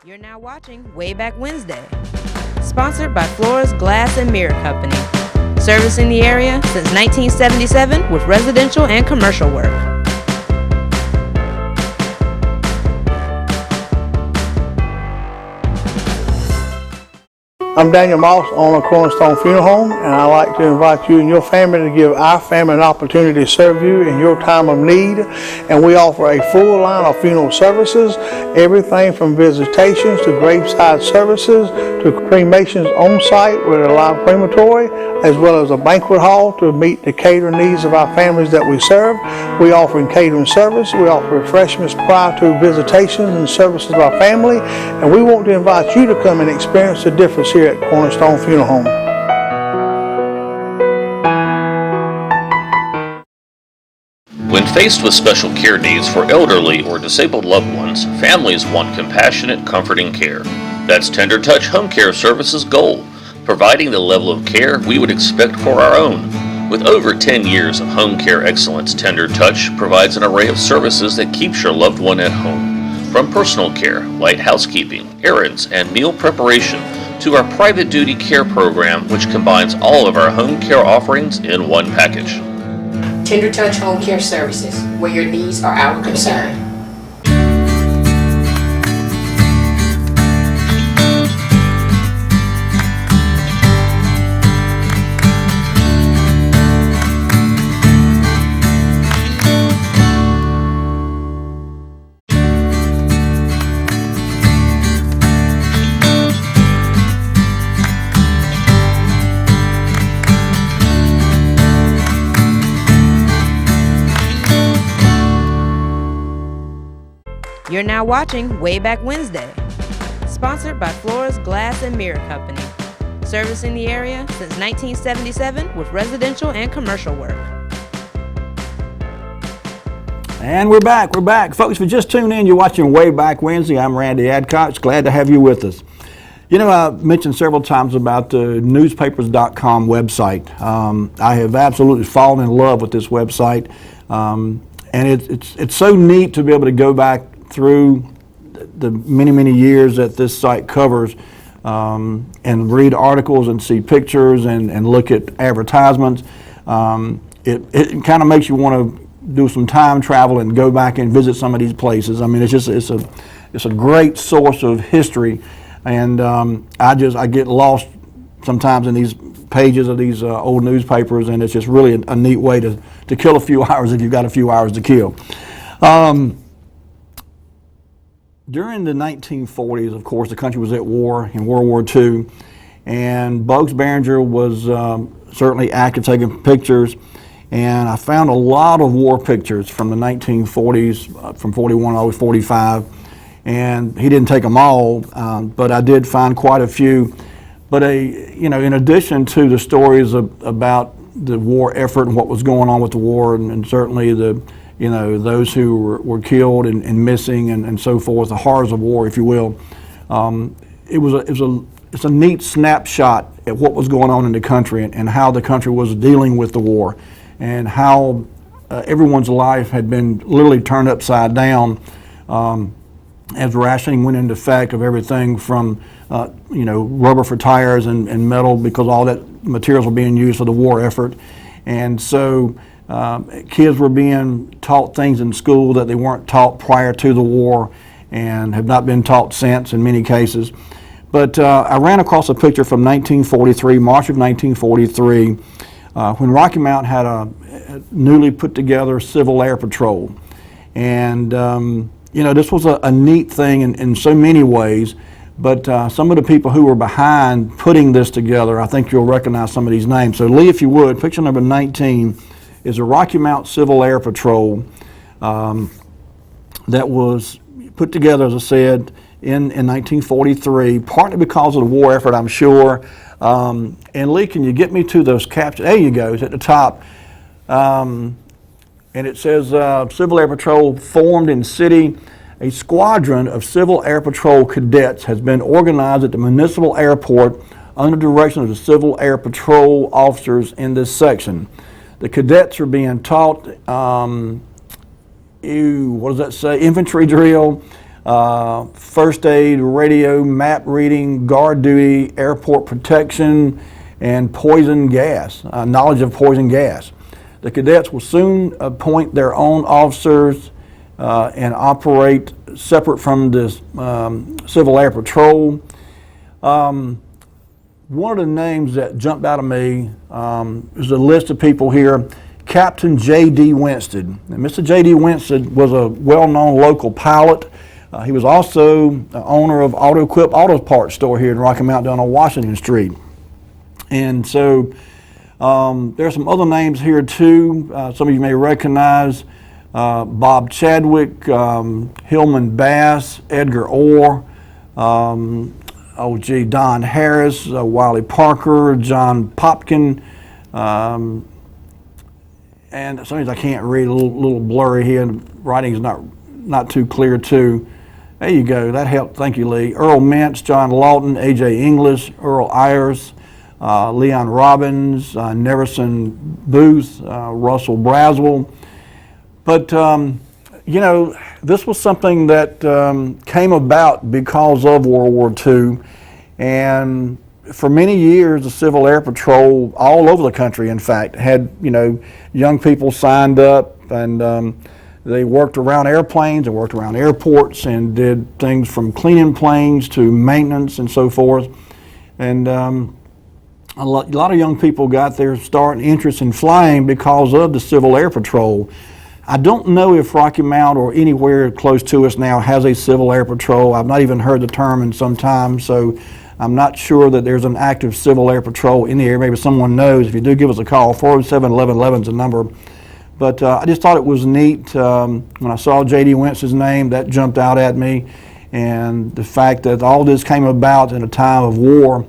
You're now watching Wayback Wednesday, sponsored by Floors Glass and Mirror Company, servicing the area since 1977 with residential and commercial work. I'm Daniel Moss, owner of Cornerstone Funeral Home, and I'd like to invite you and your family to give our family an opportunity to serve you in your time of need. And we offer a full line of funeral services, everything from visitations to graveside services to cremations on site with a live crematory, as well as a banquet hall to meet the catering needs of our families that we serve. We offer catering service. We offer refreshments prior to visitations and services of our family. And we want to invite you to come and experience the difference here at Cornerstone Funeral Home. When faced with special care needs for elderly or disabled loved ones, families want compassionate, comforting care. That's Tender Touch Home Care Services' goal, providing the level of care we would expect for our own. With over 10 years of home care excellence, Tender Touch provides an array of services that keeps your loved one at home. From personal care, light housekeeping, errands, and meal preparation, to our private duty care program, which combines all of our home care offerings in one package. Tender Touch Home Care Services, where your needs are our concern. You're now watching Wayback Wednesday, sponsored by Flores Glass and Mirror Company, servicing the area since 1977 with residential and commercial work. And we're back. Folks, if you just tuned in, you're watching Wayback Wednesday. I'm Randy Adcox. Glad to have you with us. You know, I mentioned several times about the newspapers.com website. I have absolutely fallen in love with this website. And it's so neat to be able to go back through the many years that this site covers and read articles and see pictures and look at advertisements. It kind of makes you want to do some time travel and go back and visit some of these places. I mean, it's a great source of history, and I get lost sometimes in these pages of these old newspapers, and it's just really a neat way to kill a few hours if you've got a few hours to kill. During the 1940s, of course, the country was at war in World War II, and Bugs Behringer was certainly active taking pictures, and I found a lot of war pictures from the 1940s, from 41 all the way to 45, and he didn't take them all, but I did find quite a few. But in addition to the stories about the war effort and what was going on with the war, and certainly those who were killed and missing and so forth, the horrors of war, if you will, it's a neat snapshot at what was going on in the country and how the country was dealing with the war, and how everyone's life had been literally turned upside down as rationing went into effect of everything from rubber for tires and metal, because all that materials were being used for the war effort. And so kids were being taught things in school that they weren't taught prior to the war and have not been taught since in many cases. But I ran across a picture from 1943, March of 1943, when Rocky Mount had a newly put together Civil Air Patrol. And this was a neat thing in so many ways, but some of the people who were behind putting this together, I think you'll recognize some of these names. So Lee, if you would, picture number 19 is a Rocky Mount Civil Air Patrol that was put together, as I said, in 1943, partly because of the war effort, I'm sure. And Lee, can you get me to those captions? There you go, it's at the top. And it says, Civil Air Patrol formed in city. A squadron of Civil Air Patrol cadets has been organized at the municipal airport under direction of the Civil Air Patrol officers in this section. The cadets are being taught, infantry drill, first aid, radio, map reading, guard duty, airport protection, and poison gas, knowledge of poison gas. The cadets will soon appoint their own officers and operate separate from this Civil Air Patrol. One of the names that jumped out of me is a list of people here. Captain J.D. Winstead. And Mr. J.D. Winstead was a well-known local pilot. He was also the owner of Auto Parts store here in Rocky Mount down on Washington Street. And so there are some other names here too. Some of you may recognize Bob Chadwick, Hillman Bass, Edgar Orr, Don Harris, Wiley Parker, John Popkin, and some of these I can't read, a little blurry here, and writing is not too clear too. There you go, that helped, thank you Lee. Earl Mintz, John Lawton, A.J. English, Earl Ayers, Leon Robbins, Neverson Booth, Russell Braswell. But, this was something that came about because of World War II. And for many years, the Civil Air Patrol, all over the country, in fact, had, young people signed up, and they worked around airplanes and worked around airports and did things from cleaning planes to maintenance and so forth. And a lot of young people got their start and interest in flying because of the Civil Air Patrol. I don't know if Rocky Mount or anywhere close to us now has a Civil Air Patrol. I've not even heard the term in some time, so I'm not sure that there's an active Civil Air Patrol in the area. Maybe someone knows. If you do, give us a call. 407-1111 is the number. But I just thought it was neat. When I saw J.D. Wentz's name, that jumped out at me. And the fact that all this came about in a time of war,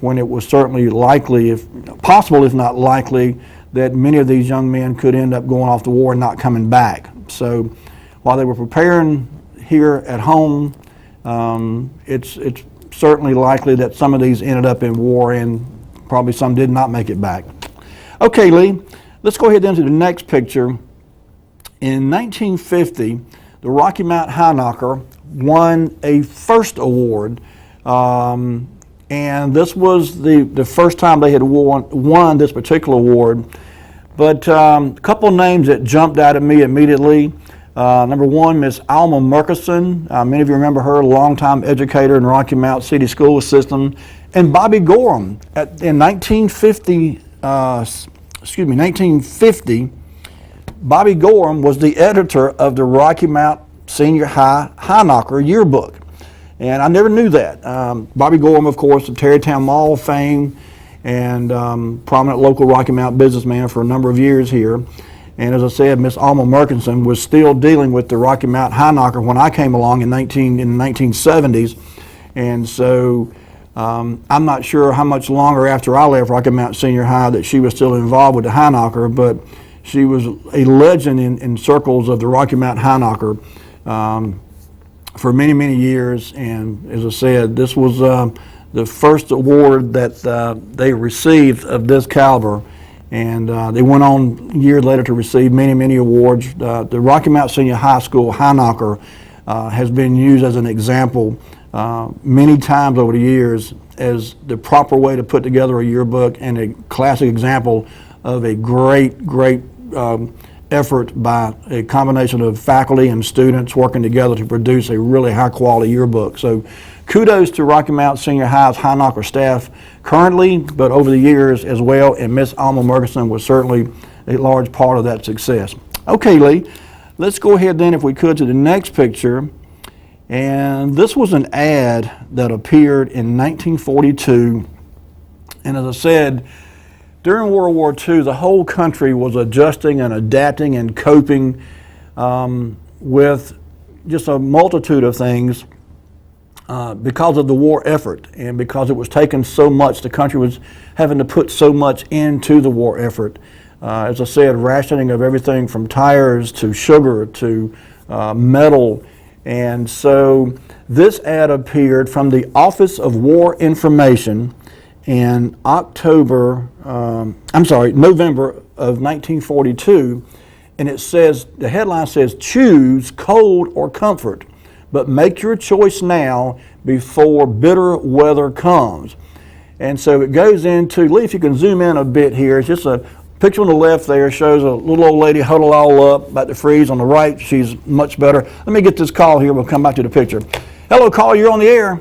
when it was certainly likely, if possible, if not likely, that many of these young men could end up going off to war and not coming back. So while they were preparing here at home, it's certainly likely that some of these ended up in war and probably some did not make it back. Okay, Lee, let's go ahead then to the next picture. In 1950, the Rocky Mount High Knocker won a first award, and this was the first time they had won this particular award. But a couple of names that jumped out at me immediately. Number one, Miss Alma Murkison. Many of you remember her, longtime educator in Rocky Mount City School System. And Bobby Gorham. In 1950, Bobby Gorham was the editor of the Rocky Mount Senior High Knocker yearbook. And I never knew that. Bobby Gorham, of course, of Tarrytown Mall fame and prominent local Rocky Mount businessman for a number of years here. And as I said, Miss Alma Murkison was still dealing with the Rocky Mount High Knocker when I came along in the 1970s. And so I'm not sure how much longer after I left Rocky Mount Senior High that she was still involved with the High Knocker, but she was a legend in circles of the Rocky Mount High Knocker for many, many years. And as I said, this was the first award that they received of this caliber. And they went on years later to receive many, many awards. The Rocky Mount Senior High School High Knocker has been used as an example many times over the years as the proper way to put together a yearbook and a classic example of a great effort by a combination of faculty and students working together to produce a really high quality yearbook. So kudos to Rocky Mount Senior High's High Knocker staff currently, but over the years as well, and Miss Alma Murkison was certainly a large part of that success. Okay, Lee, let's go ahead then, if we could, to the next picture. And this was an ad that appeared in 1942, and as I said, during World War II, the whole country was adjusting and adapting and coping with just a multitude of things because of the war effort and because it was taking so much. The country was having to put so much into the war effort. As I said, rationing of everything from tires to sugar to metal. And so this ad appeared from the Office of War Information in November of 1942, and it says, the headline says, "Choose cold or comfort, but make your choice now before bitter weather comes." And so it goes into, Lee, if you can zoom in a bit here, it's just a picture on the left there shows a little old lady huddled all up, about to freeze. On the right, she's much better. Let me get this call here, we'll come back to the picture. Hello, caller, you're on the air.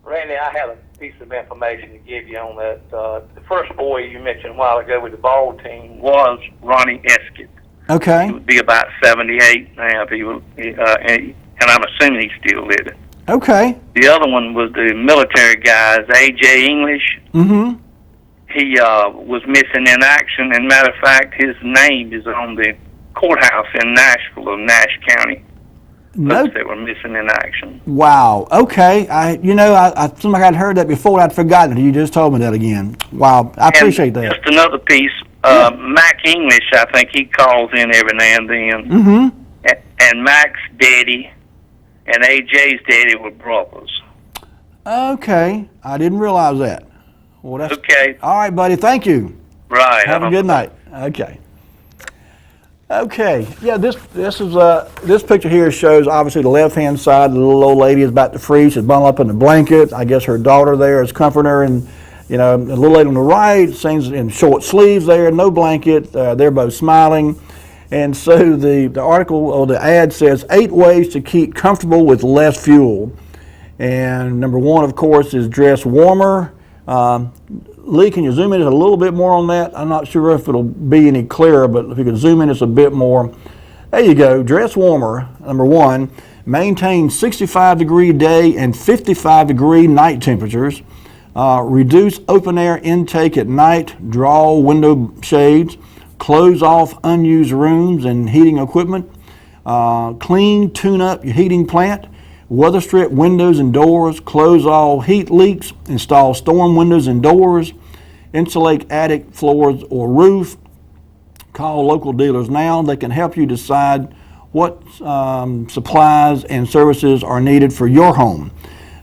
Randy, I have a piece of information to give you on that. The first boy you mentioned a while ago with the ball team Was Ronnie Eskett. Okay. He would be about 78 now if he was, and I'm assuming he's still living. Okay. The other one was the military guys, A.J. English. Mm-hmm. He was missing in action, and matter of fact, his name is on the courthouse in Nashville of Nash County. No. They were missing in action. Wow. Okay. I seemed like I'd heard that before. I'd forgotten it. You just told me that again. Wow. I appreciate that. Just another piece. Mac English, I think he calls in every now and then. Mm-hmm. And Mac's daddy and AJ's daddy were brothers. Okay. I didn't realize that. Well, that's Okay. all right, buddy. Thank you. Right. Have a good night. Okay. Okay. Yeah. This picture here shows obviously the left-hand side. The little old lady is about to freeze. She's bundled up in a blanket. I guess her daughter there is comforting her, and the little lady on the right sings in short sleeves there, no blanket. They're both smiling. And so the article or the ad says 8 ways to keep comfortable with less fuel. And number 1, of course, is dress warmer. Lee, can you zoom in a little bit more on that? I'm not sure if it'll be any clearer, but if you can zoom in just a bit more. There you go. Dress warmer, number 1. Maintain 65-degree day and 55-degree night temperatures. Reduce open air intake at night. Draw window shades. close off unused rooms and heating equipment, clean, tune up your heating plant, weather strip windows and doors, close all heat leaks, install storm windows and doors, insulate attic floors or roof. Call local dealers now. They can help you decide what supplies and services are needed for your home.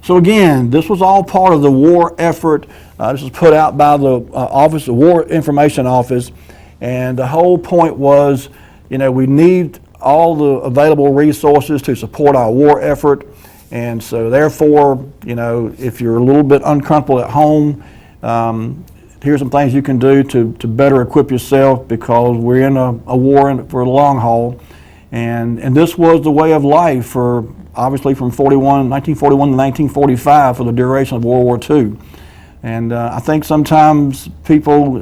So again, this was all part of the war effort. This was put out by the Office of War Information Office, and the whole point was, we need all the available resources to support our war effort. And so therefore, if you're a little bit uncomfortable at home, here's some things you can do to better equip yourself, because we're in a war for the long haul. And this was the way of life for, obviously, from 1941 to 1945 for the duration of World War II. And I think sometimes people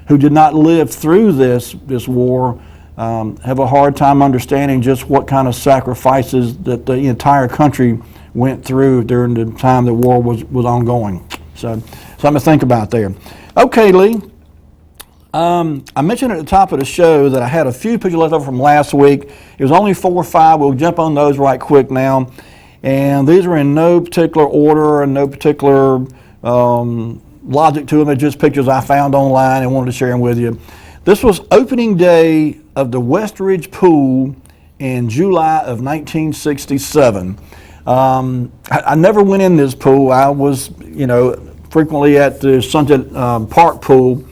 who did not live through this war have a hard time understanding just what kind of sacrifices that the entire country went through during the time the war was ongoing. So something to think about there. Okay, Lee. I mentioned at the top of the show that I had a few pictures left over from last week. It was only 4 or 5. We'll jump on those right quick now. And these are in no particular order and no particular logic to them. They're just pictures I found online and wanted to share them with you. This was opening day of the West Ridge Pool in July of 1967. I never went in this pool. I was, frequently at the Sunset Park pool,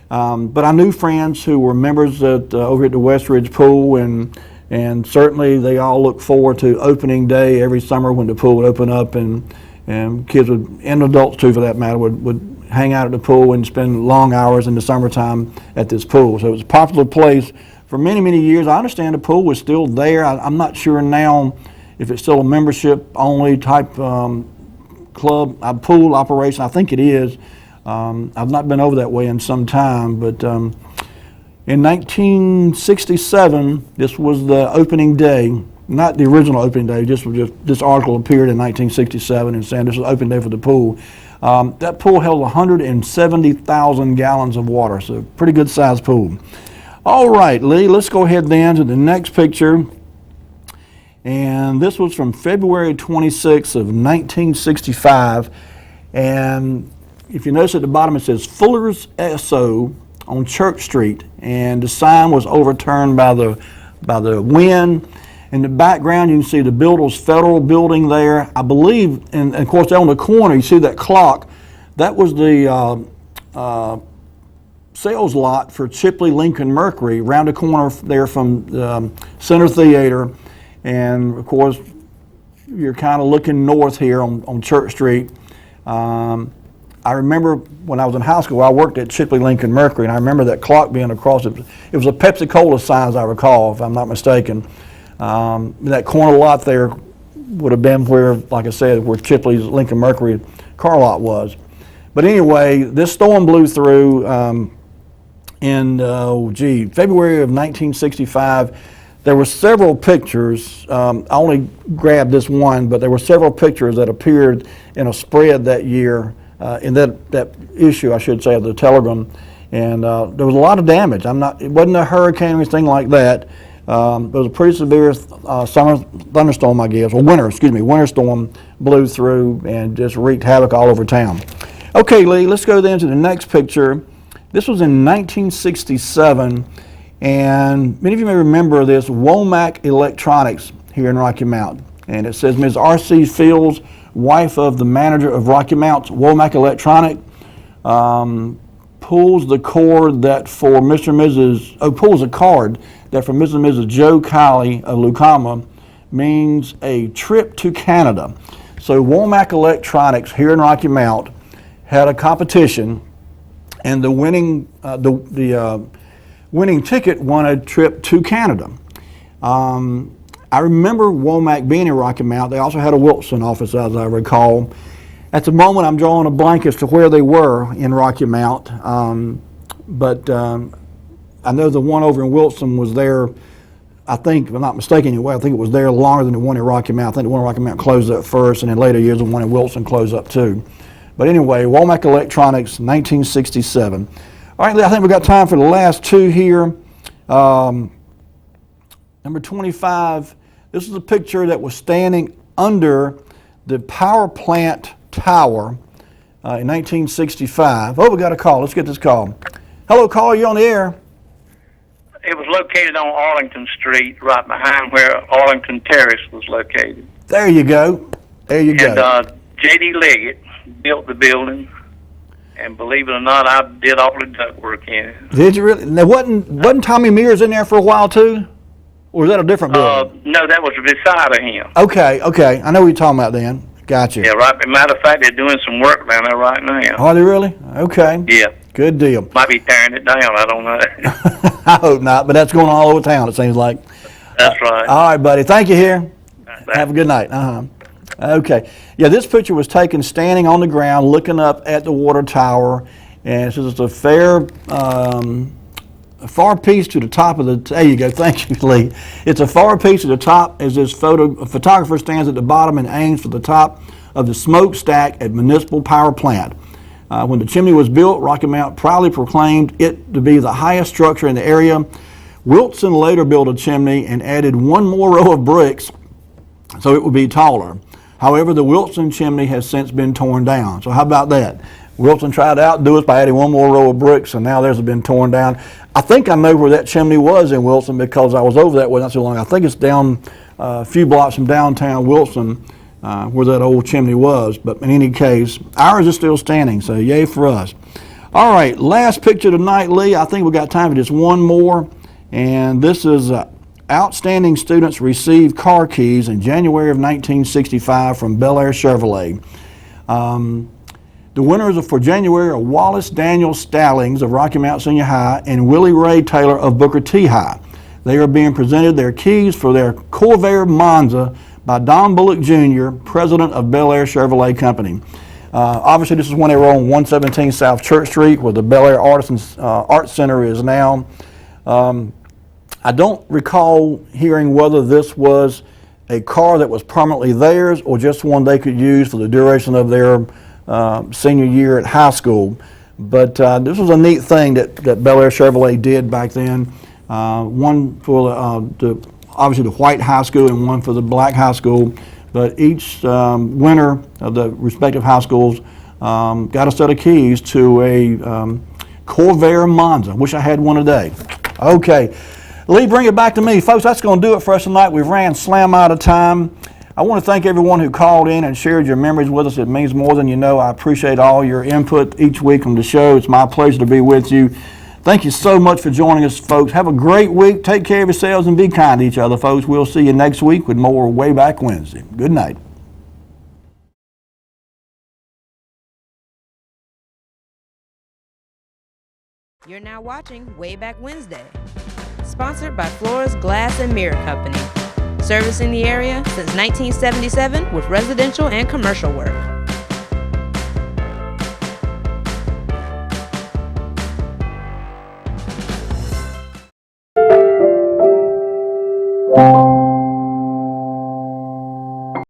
but I knew friends who were members over at the West Ridge Pool, and certainly they all look forward to opening day every summer when the pool would open up, and kids would, and adults too for that matter, would hang out at the pool and spend long hours in the summertime at this pool. So it was a popular place for many, many years. I understand the pool was still there. I'm not sure now if it's still a membership-only type club, pool operation. I think it is. I've not been over that way in some time, but in 1967, this was the opening day. Not the original opening day, this article appeared in 1967 and saying this was the opening day for the pool. That pool held 170,000 gallons of water, so pretty good sized pool. All right, Lee, let's go ahead then to the next picture. And this was from February 26th of 1965. And if you notice at the bottom it says Fuller's SO on Church Street, and the sign was overturned by the wind. In the background, you can see the Builders Federal Building there. I believe, and of course, on the corner, you see that clock. That was the sales lot for Chipley Lincoln Mercury, around the corner there from the Center Theater. And of course, you're kind of looking north here on Church Street. I remember when I was in high school, I worked at Chipley Lincoln Mercury, and I remember that clock being across it. It was a Pepsi-Cola sign, as I recall, if I'm not mistaken. That corner lot there would have been where, like I said, where Chipley's Lincoln Mercury car lot was. But anyway, this storm blew through in February of 1965. There were several pictures. I only grabbed this one, but there were several pictures that appeared in a spread that year, in that issue, I should say, of the Telegram. And there was a lot of damage. It wasn't a hurricane or anything like that. It was a pretty severe summer thunderstorm, I guess, or winter storm blew through and just wreaked havoc all over town. Okay, Lee, let's go then to the next picture. This was in 1967, and many of you may remember this, Womack Electronics here in Rocky Mount. And it says, Ms. R.C. Fields, wife of the manager of Rocky Mount's Womack Electronic, pulls the card that for Mr. and Mrs. Joe Kiley of Lucama means a trip to Canada. So Womack Electronics here in Rocky Mount had a competition, and the winning winning ticket won a trip to Canada. I remember Womack being in Rocky Mount. They also had a Wilson office, as I recall. At the moment, I'm drawing a blank as to where they were in Rocky Mount, but I know the one over in Wilson was there, I think, if I'm not mistaken anyway, I think it was there longer than the one in Rocky Mount. I think the one in Rocky Mount closed up first, and in later years the one in Wilson closed up too. But anyway, Womack Electronics, 1967. All right, Lee, I think we've got time for the last two here. Number 25, this is a picture that was standing under the power plant tower in 1965. Oh, we got a call. Let's get this call. Hello, caller, you're on the air. It was located on Arlington Street, right behind where Arlington Terrace was located. There you go. There you go. And J.D. Leggett built the building, and believe it or not, I did all the ductwork in it. Did you really? Now, wasn't Tommy Mears in there for a while too? Or was that a different building? No, that was beside of him. Okay. I know what you're talking about then. Gotcha. Yeah, right. Matter of fact, they're doing some work down there right now. Are they really? Okay. Yeah. Good deal. Might be tearing it down. I don't know. I hope not, but that's going on all over town, it seems like. That's right. All right, buddy. Thank you here. Bye. Have a good night. Okay. Yeah, this picture was taken standing on the ground looking up at the water tower. And it says it's a far piece to the top of the, there you go, thank you, Lee. It's a far piece to the top as this photographer stands at the bottom and aims for the top of the smokestack at Municipal Power Plant. When the chimney was built, Rocky Mount proudly proclaimed it to be the highest structure in the area. Wilson later built a chimney and added one more row of bricks so it would be taller. However, the Wilson chimney has since been torn down. So how about that? Wilson tried to outdo us by adding one more row of bricks, and now theirs has been torn down. I think I know where that chimney was in Wilson because I was over that way not so long. I think it's down a few blocks from downtown Wilson where that old chimney was. But in any case, ours is still standing, so yay for us. All right, last picture tonight, Lee. I think we've got time for just one more. And this is outstanding students received car keys in January of 1965 from Bel Air Chevrolet. The winners for January are Wallace Daniel Stallings of Rocky Mount Senior High and Willie Ray Taylor of Booker T High. They are being presented their keys for their Corvair Monza by Don Bullock Jr., president of Bel Air Chevrolet Company. Obviously, this is when they were on 117 South Church Street, where the Bel Air Arts Center is now. I don't recall hearing whether this was a car that was permanently theirs or just one they could use for the duration of their senior year at high school. But this was a neat thing that Bel Air Chevrolet did back then. One for obviously the white high school and one for the black high school. But each winner of the respective high schools got a set of keys to a Corvair Monza. Wish I had one today. Okay. Lee, bring it back to me. Folks, that's going to do it for us tonight. We've ran slam out of time. I want to thank everyone who called in and shared your memories with us. It means more than you know. I appreciate all your input each week on the show. It's my pleasure to be with you. Thank you so much for joining us, folks. Have a great week. Take care of yourselves and be kind to each other, folks. We'll see you next week with more Wayback Wednesday. Good night. You're now watching Wayback Wednesday, sponsored by Flora's Glass and Mirror Company, servicing the area since 1977 with residential and commercial work.